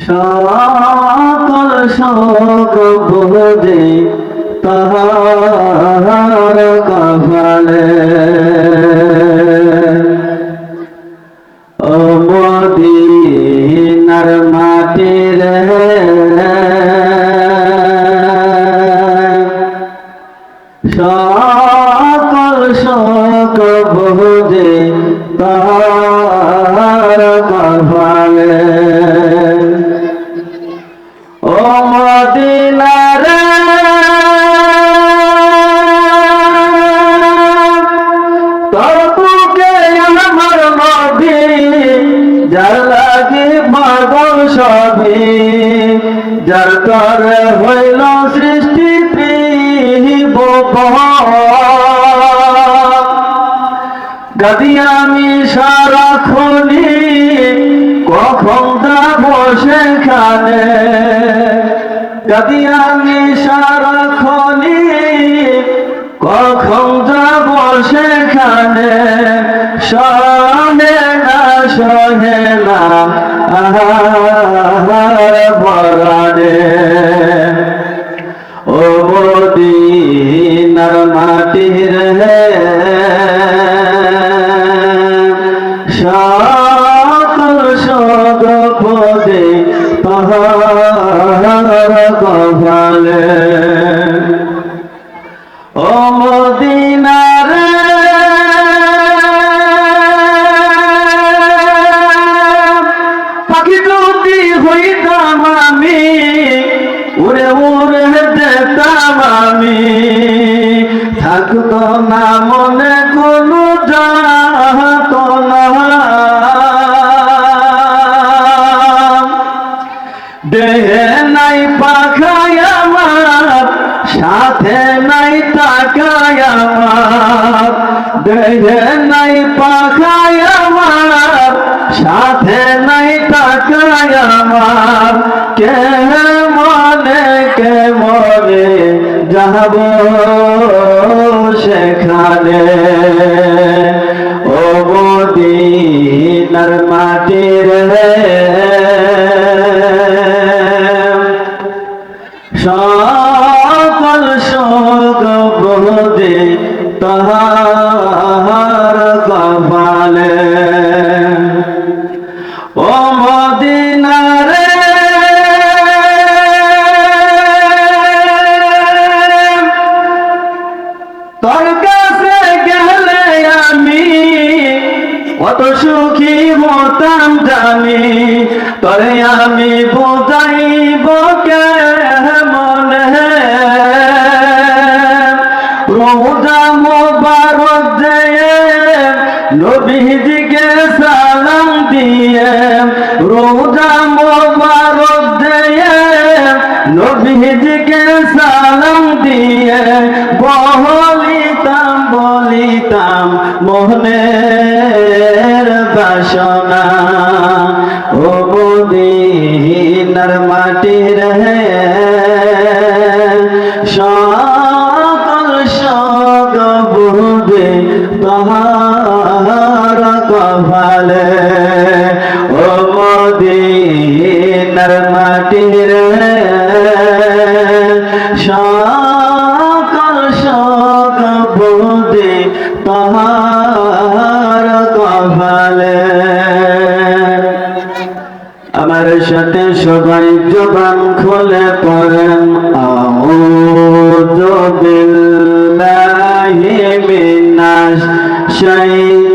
সকল শোক বোঝে তাহার কপালে। ও মদিনার মাটি রে সকল শোক বোঝে তাহার কপালে। ও মদিনা রে তোর বুকে আমার নবী, যার লাগি পাগল সবই, যার তরে হইল সৃষ্টি গাদি আমি সারাক্ষণি কখন যাব সেখানে, গাদি আমি সারাক্ষণি কখন যাব সেখানে। সহে না আহার পরাণে। ও মদিনার মাটি রে সকল শোক বোঝে তাহার কপালে। ও মদিনা রে পাখি যদি হইতাম আমি, উড়ে উড়ে যেতাম আমি, থাকতো না মনে কোনো যাত না। দেহে নাই পাখায় আমার, সাথে নাই টাকায় আমার, দেহে নাই পাখায় আমার, সাথে নাই টাকায় আমার। কে মনে যাব সেখানে। ও মদিনার মাটি রে সকল শোক বোঝে তাহার কপালে। ও মদিনা রে তোর কাছে গেলে আমি কত সুখী হতাম জানি, তরে আমি বোঝাইব কেমনে। রোজা মোবারক দিয়ে নবীজিকে সালাম দিয়ে, রোজা মোবারক দিয়ে নবীজিকে সালাম দিয়ে বলিতাম মোহনের বাসনা। ও মদিনার মাটি রে সকল শোক বোঝে তাহার কপালে। ও মদিনার মাটি রে সকল শোক বোঝে তাহার কপালে। আমার সাথে সবাই জবান খুলে পড়েন আউযু বিল্লাহি মিনাশ শাইতানির